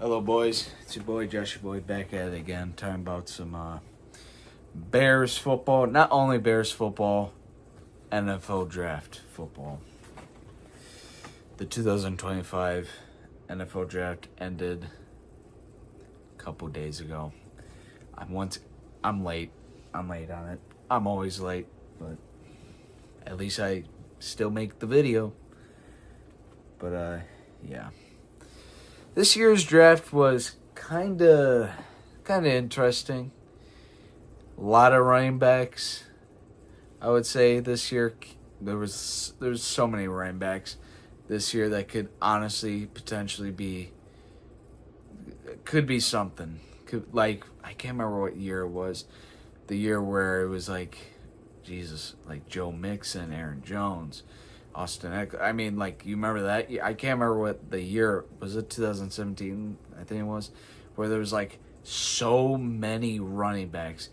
Hello, boys. It's your boy, Josh, your boy, back at it again, talking about some Bears football. Not only Bears football, NFL draft football. The 2025 NFL draft ended a couple days ago. I'm late. I'm late on it. I'm always late, but at least I still make the video. But yeah. This year's draft was kind of interesting. A lot of running backs. I would say this year there's so many running backs this year that could honestly potentially could be something. I can't remember what year it was. The year where it was like Joe Mixon, Aaron Jones, Austin Eckler. I mean, you remember that? I can't remember what the year was. It 2017, I think it was, where there was so many running backs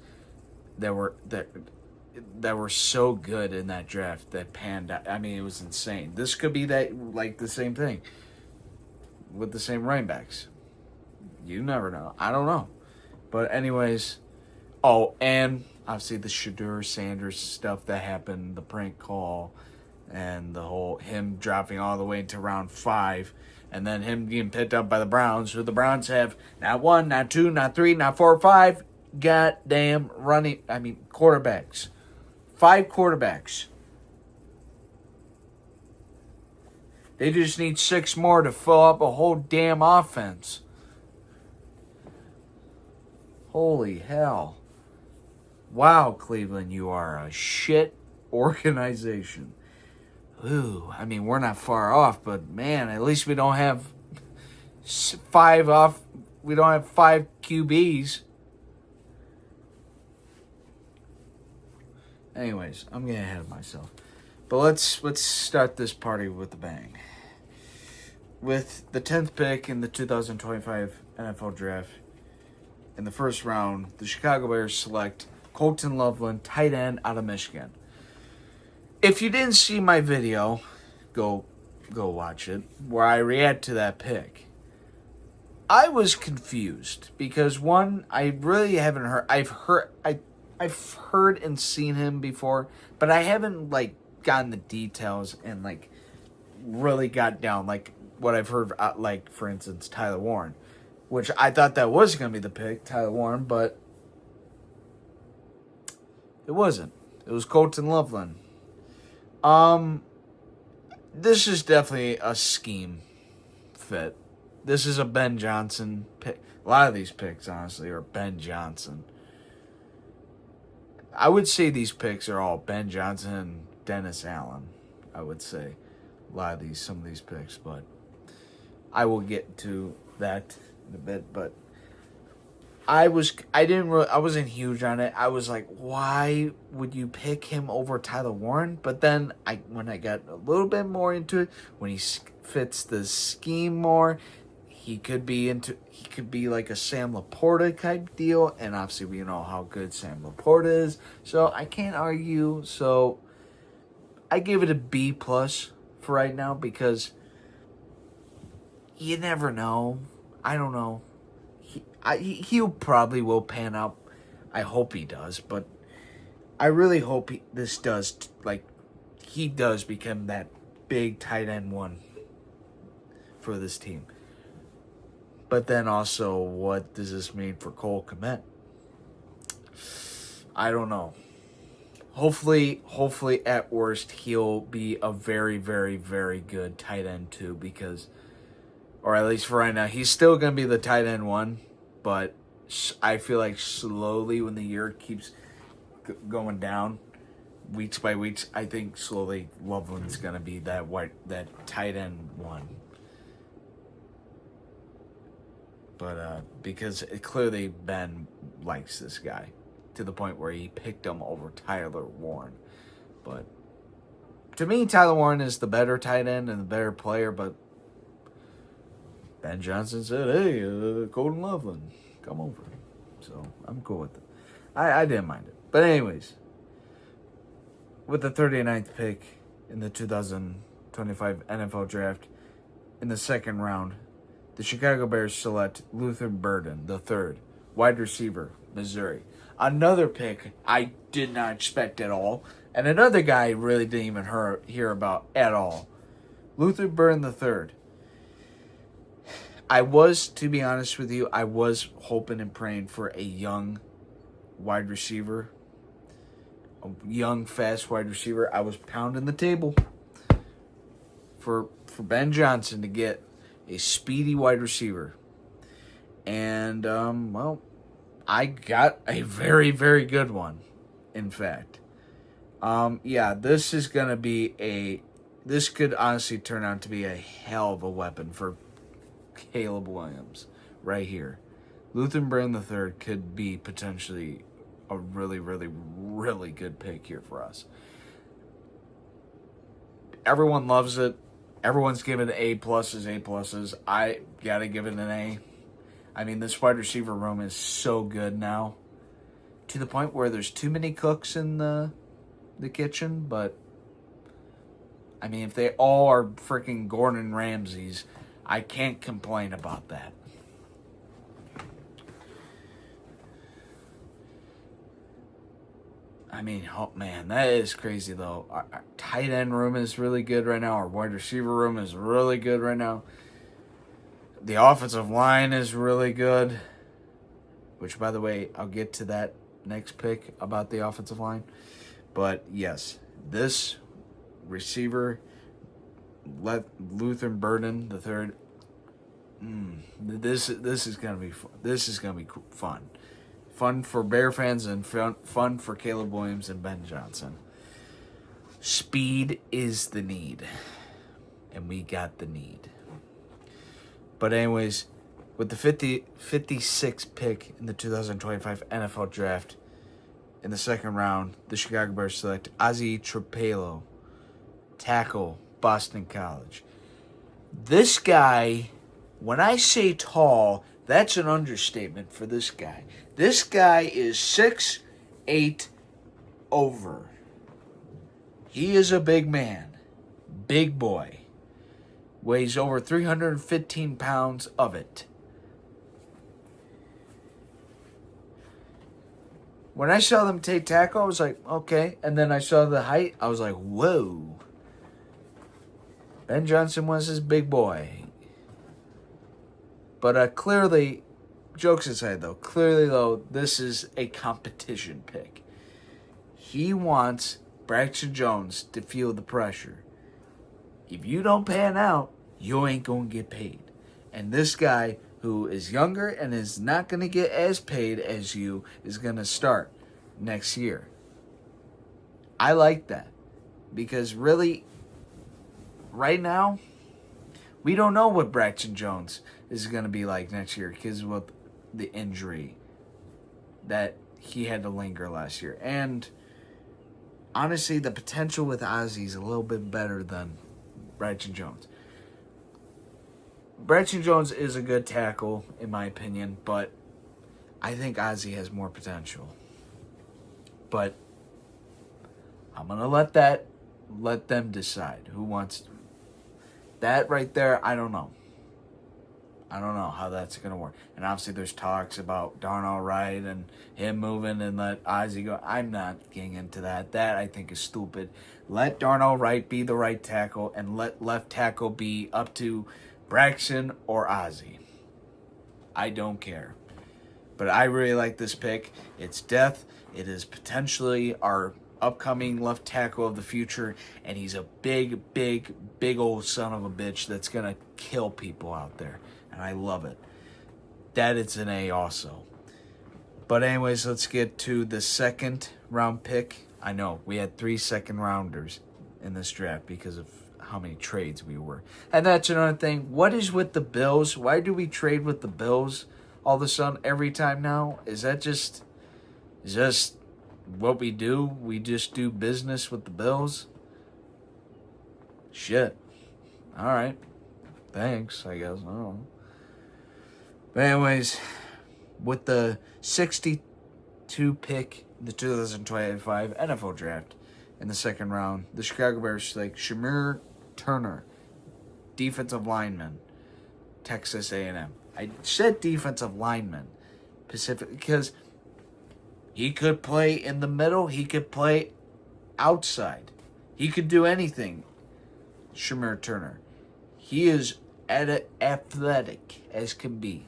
that were so good in that draft that panned out. I mean, it was insane. This could be the same thing with the same running backs. You never know. I don't know. But anyways, and obviously the Shedeur Sanders stuff that happened, the prank call, and the whole him dropping all the way into round 5, and then him getting picked up by the Browns. So the Browns have not 1, not 2, not 3, not 4, 5 goddamn quarterbacks. 5 quarterbacks. They just need 6 more to fill up a whole damn offense. Holy hell. Wow, Cleveland, you are a shit organization. Ooh, I mean, we're not far off, but man, at least we don't have 5 off. We don't have 5 QBs. Anyways, I'm getting ahead of myself. But let's start this party with a bang. With the 10th pick in the 2025 NFL Draft, in the first round, the Chicago Bears select Colton Loveland, tight end out of Michigan. If you didn't see my video, go watch it, where I react to that pick. I was confused because one, I really haven't heard. I've heard and seen him before, but I haven't gotten the details and really got down what I've heard. For instance, Tyler Warren, which I thought that was going to be the pick, Tyler Warren, but it wasn't. It was Colton Loveland. This is definitely a scheme fit. This is a Ben Johnson pick. A lot of these picks, honestly, are Ben Johnson. I would say these picks are all Ben Johnson and Dennis Allen. I would say some of these picks, but I will get to that in a bit. But I wasn't huge on it. I was like, why would you pick him over Tyler Warren? But then when I got a little bit more into it, when he fits the scheme more, he could be like a Sam Laporta type deal. And obviously we know how good Sam Laporta is. So I can't argue. So I give it a B+ for right now because you never know. I don't know. He'll probably will pan out. I hope he does, but I really hope he does become that big tight end one for this team. But then also, what does this mean for Cole Kmet? I don't know. Hopefully, at worst, he'll be a very, very, very good tight end too, because, or at least for right now, he's still going to be the tight end one. But I feel like slowly, when the year keeps going down, weeks by weeks, I think slowly Loveland's going to be that tight end one. But because clearly Ben likes this guy to the point where he picked him over Tyler Warren. But to me, Tyler Warren is the better tight end and the better player, but Ben Johnson said, hey, Colton Loveland, come over. So I'm cool with it. I didn't mind it. But anyways, with the 39th pick in the 2025 NFL Draft, in the second round, the Chicago Bears select Luther Burden III, wide receiver, Missouri. Another pick I did not expect at all, and another guy I really didn't even hear about at all. Luther Burden III. To be honest with you, I was hoping and praying for a young wide receiver, a young, fast wide receiver. I was pounding the table for Ben Johnson to get a speedy wide receiver. And, I got a very, very good one, in fact. This is going to be this could honestly turn out to be a hell of a weapon for Caleb Williams right here. Luther Burden III could be potentially a really, really, really good pick here for us. Everyone loves it. Everyone's giving A pluses. I gotta give it an A. I mean, this wide receiver room is so good now, to the point where there's too many cooks in the kitchen. But I mean, if they all are freaking Gordon Ramsays, I can't complain about that. I mean, oh man, that is crazy though. Our tight end room is really good right now. Our wide receiver room is really good right now. The offensive line is really good. Which, by the way, I'll get to that next pick about the offensive line. But yes, this receiver, Luther Burden III. This is gonna be fun. This is gonna be fun. Fun for Bear fans and fun for Caleb Williams and Ben Johnson. Speed is the need. And we got the need. But anyways, with the 56th pick in the 2025 NFL Draft, in the second round, the Chicago Bears select Ozzy Trapelo, tackle, Boston College. This guy, when I say tall, that's an understatement for this guy. This guy is 6'8" over. He is a big man. Big boy. Weighs over 315 pounds of it. When I saw them take tackle, I was like, okay. And then I saw the height. I was like, whoa. Ben Johnson was his big boy. But clearly, jokes aside though, this is a competition pick. He wants Braxton Jones to feel the pressure. If you don't pan out, you ain't going to get paid. And this guy, who is younger and is not going to get as paid as you, is going to start next year. I like that. Because really, right now, we don't know what Braxton Jones is going to be like next year because of the injury that he had to linger last year. And honestly, the potential with Ozzy is a little bit better than Braxton Jones. Braxton Jones is a good tackle, in my opinion, but I think Ozzy has more potential. But I'm going to let them decide who wants that right there. I don't know how that's going to work. And obviously there's talks about Darnell Wright and him moving and let Ozzy go. I'm not getting into that. That I think is stupid. Let Darnell Wright be the right tackle and let left tackle be up to Braxton or Ozzy. I don't care. But I really like this pick. It's depth. It is potentially our upcoming left tackle of the future, and he's a big old son of a bitch that's going to kill people out there. And I love it. That it's an A also. But anyways, let's get to the second round pick. I know, we had 3 second rounders in this draft because of how many trades we were. And that's another thing. What is with the Bills? Why do we trade with the Bills all of a sudden every time now? Is that just what we do? We just do business with the Bills? Shit. All right. Thanks, I guess. I don't know. But anyways, with the 62 pick in the 2025 NFL Draft in the second round, the Chicago Bears select Shamir Turner, defensive lineman, Texas A&M. I said defensive lineman, Pacific, because he could play in the middle. He could play outside. He could do anything. Shamir Turner. He is athletic as can be.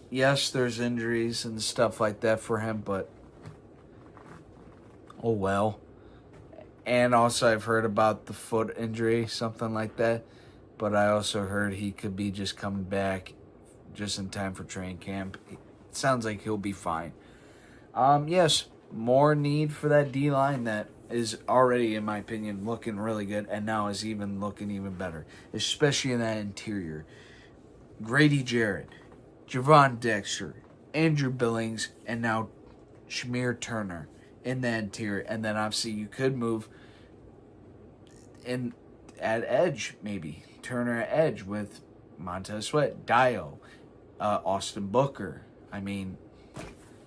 Yes, there's injuries and stuff like that for him, but oh well. And also I've heard about the foot injury, something like that. But I also heard he could be just coming back just in time for training camp. It sounds like he'll be fine. Yes, more need for that D-line that is already, in my opinion, looking really good, and now is even looking even better, especially in that interior. Grady Jarrett, Javon Dexter, Andrew Billings, and now Shamir Turner in the interior. And then obviously you could move in at edge, maybe. Turner at edge with Montez Sweat, Dio, Austin Booker. I mean,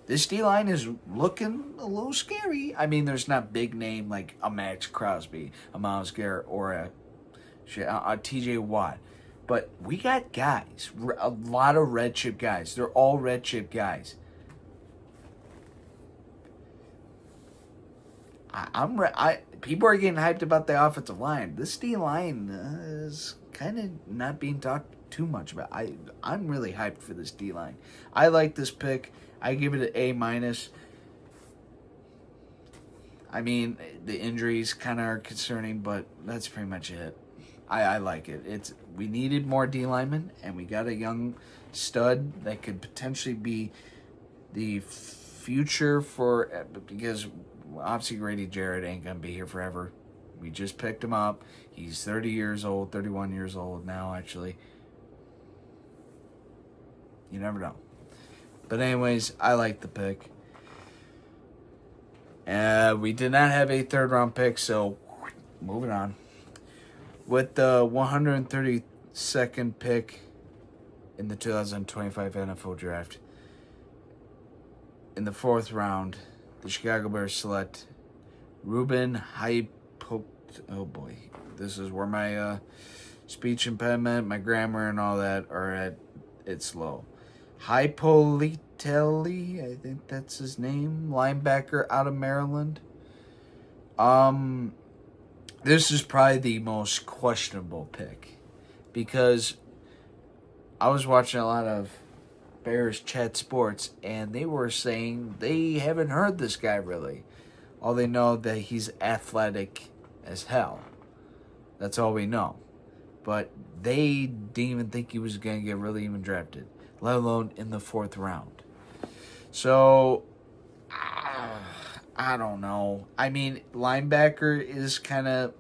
this D-line is looking a little scary. I mean, there's not big name like a Max Crosby, a Myles Garrett, or a T.J. Watt. But we got guys, a lot of red chip guys. They're all red chip guys. People are getting hyped about the offensive line. This D-line is kind of not being talked too much about. I'm really hyped for this D-line. I like this pick. I give it an A-. I mean, the injuries kind of are concerning, but that's pretty much it. I like it. We needed more D linemen, and we got a young stud that could potentially be the future for, because obviously Grady Jarrett ain't gonna be here forever. We just picked him up. He's 30 years old, 31 years old now, actually. You never know. But anyways, I like the pick. We did not have a third-round pick, so moving on. With the 132nd pick in the 2025 NFL Draft, in the 4th round, the Chicago Bears select Ruben Hypo. Oh boy, this is where my speech impediment, my grammar, and all that are at its low. Hypolitelli, I think that's his name, linebacker out of Maryland. This is probably the most questionable pick because I was watching a lot of Bears Chat Sports and they were saying they haven't heard this guy really. All they know that he's athletic as hell. That's all we know. But they didn't even think he was going to get really even drafted, let alone in the 4th round. So, I don't know. I mean, linebacker is kind of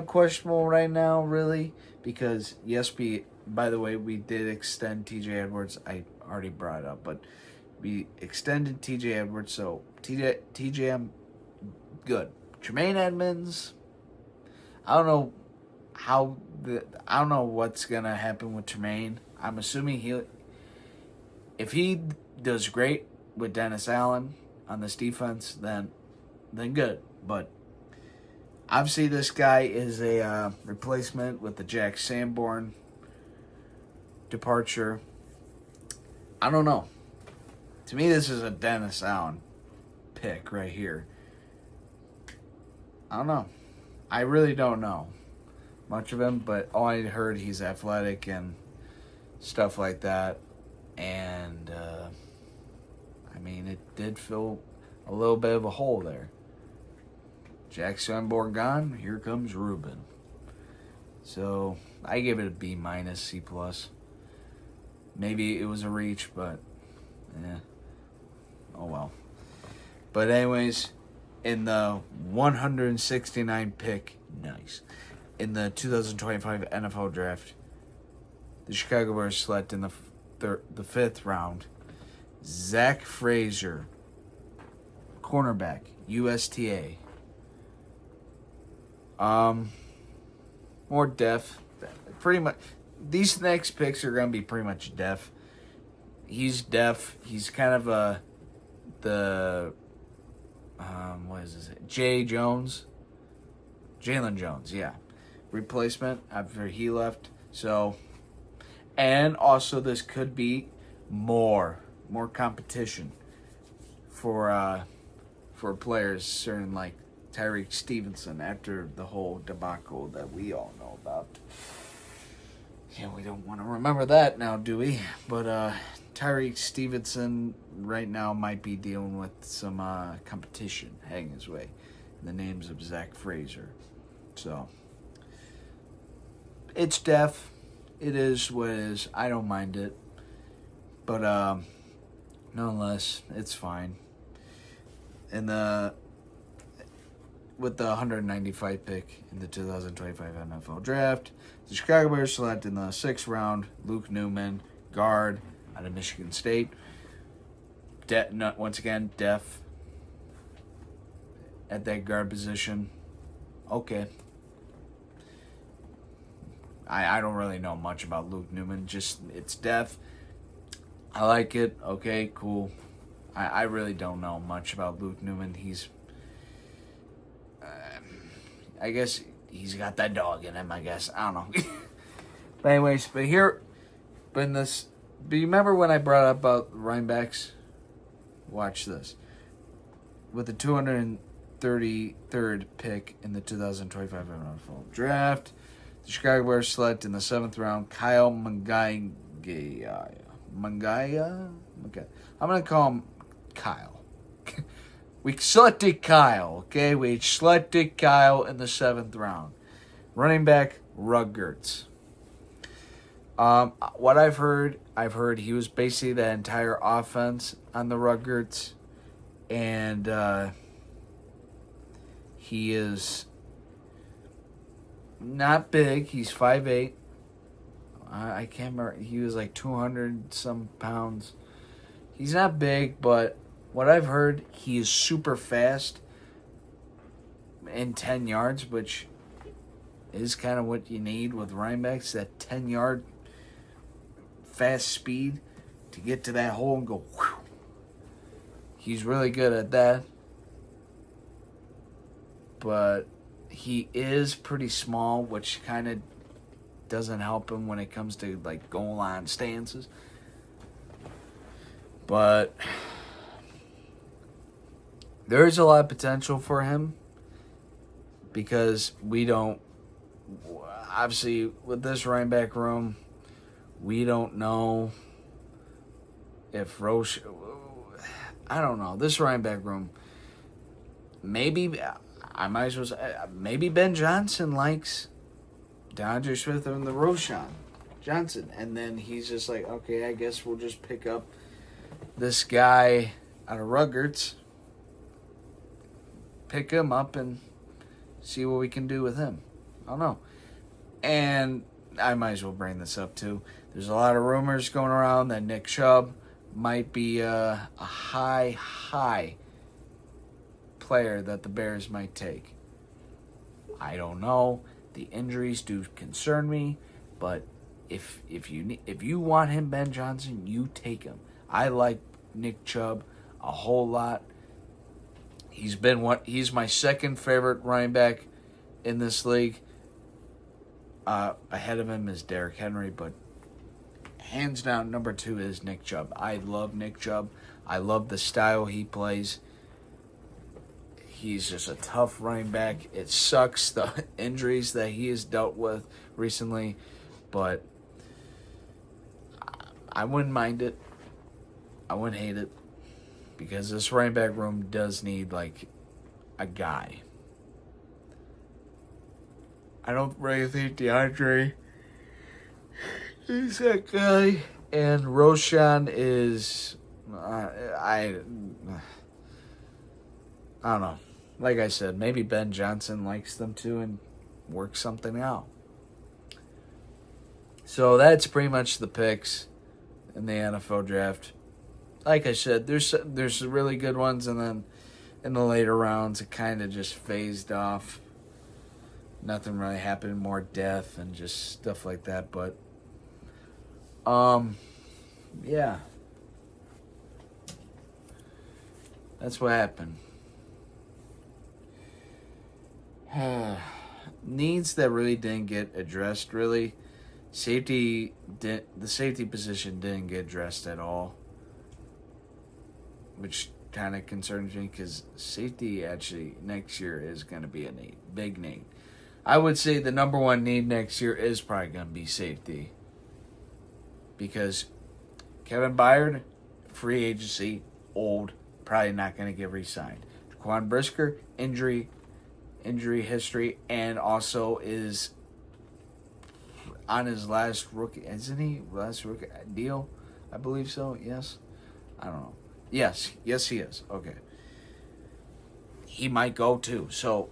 questionable right now, really, because yes, by the way, we did extend T.J. Edwards. I already brought it up, but we extended T.J. Edwards, so T.J. I'm good. Tremaine Edmonds, I don't know what's gonna happen with Tremaine. I'm assuming if he does great with Dennis Allen on this defense, then good. But obviously this guy is a replacement with the Jack Sanborn departure. I don't know. To me, this is a Dennis Allen pick right here. I don't know. I really don't know much of him, but all I heard, he's athletic and stuff like that. And, I mean, it did fill a little bit of a hole there. Jack Sanborn gone, here comes Ruben. So, I give it a B-, C+. Maybe it was a reach, but, oh well. But anyways, in the 169 pick, nice, in the 2025 NFL Draft, the Chicago Bears select in the 5th round, Zach Frazier, cornerback, USTA. More depth. Pretty much, these next picks are going to be pretty much depth. He's deaf. He's kind of what is this? Jalen Jones, yeah. Replacement after he left. So, and also this could be more competition for players, certain like Tyreek Stevenson after the whole debacle that we all know about. Yeah, we don't want to remember that now, do we? But Tyreek Stevenson right now might be dealing with some competition heading his way in the names of Zach Frazier. So, it's deaf. It is what it is. I don't mind it. But nonetheless, it's fine. And with the 195 pick in the 2025 NFL Draft, the Chicago Bears select in the 6th round Luke Newman, guard out of Michigan State. Once again, deaf at that guard position. Okay. I don't really know much about Luke Newman. Just, it's deaf. I like it. Okay, cool. I really don't know much about Luke Newman. He's... I guess he's got that dog in him, I guess. I don't know. But anyways, but you remember when I brought up about running backs? Watch this. With the 233rd pick in the 2025 NFL Draft, the Chicago Bears select in the 7th round Kyle Mangaya. Okay. I'm going to call him Kyle. We selected Kyle, okay? We selected Kyle in the 7th round. Running back, Rutgers. What I've heard he was basically the entire offense on the Rutgers. And he is not big. He's 5'8". I can't remember. He was like 200 some pounds. He's not big, but what I've heard, he is super fast in 10 yards, which is kind of what you need with running backs, that 10-yard fast speed to get to that hole and go whew. He's really good at that. But he is pretty small, which kind of doesn't help him when it comes to like goal line stances. But there is a lot of potential for him because we don't, obviously with this running back room, we don't know if Roche, I don't know, this running back room, maybe, I might as well say, maybe Ben Johnson likes DeAndre Swift and the Roschon Johnson, and then he's just like, okay, I guess we'll just pick up this guy out of Rutgers, pick him up and see what we can do with him. I don't know. And I might as well bring this up too. There's a lot of rumors going around that Nick Chubb might be a high player that the Bears might take. I don't know. The injuries do concern me, but if you want him, Ben Johnson, you take him. I like Nick Chubb a whole lot. He's my second favorite running back in this league. Ahead of him is Derrick Henry, but hands down, number 2 is Nick Chubb. I love Nick Chubb. I love the style he plays. He's just a tough running back. It sucks, the injuries that he has dealt with recently, but I wouldn't mind it. I wouldn't hate it, because this running back room does need, like, a guy. I don't really think DeAndre is that guy. And Roschon is... I don't know. Like I said, maybe Ben Johnson likes them too and works something out. So that's pretty much the picks in the NFL draft. Like I said, there's really good ones, and then in the later rounds it kind of just phased off. Nothing really happened, more death and just stuff like that. But yeah, that's what happened. Needs that really didn't get addressed, really. the safety position didn't get addressed at all, which kind of concerns me because safety actually next year is going to be a need, big need. I would say the number one need next year is probably going to be safety because Kevin Byard, free agency, old, probably not going to get re-signed. Jaquan Brisker, injury history, and also is on his last rookie, isn't he? Last rookie deal? I believe so, yes? I don't know. Yes, he is. Okay. He might go too. So,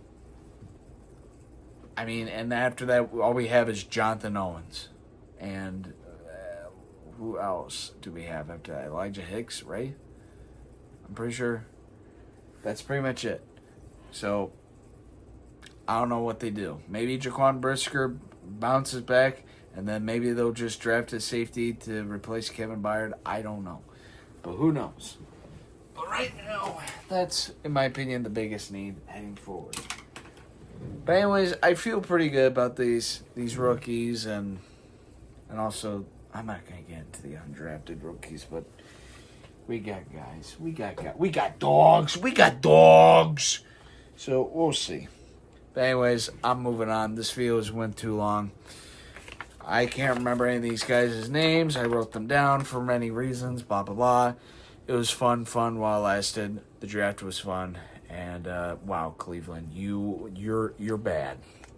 I mean, and after that, all we have is Jonathan Owens. And who else do we have after that? Elijah Hicks, right? I'm pretty sure that's pretty much it. So, I don't know what they do. Maybe Jaquan Brisker bounces back, and then maybe they'll just draft a safety to replace Kevin Byard. I don't know. But who knows? But right now, that's, in my opinion, the biggest need heading forward. But anyways, I feel pretty good about these rookies, and also, I'm not going to get into the undrafted rookies, but we got guys. We got dogs. So, we'll see. But anyways, I'm moving on. This video went too long. I can't remember any of these guys' names. I wrote them down for many reasons, blah, blah, blah. It was fun while it lasted. The draft was fun. And, wow, Cleveland, you're bad.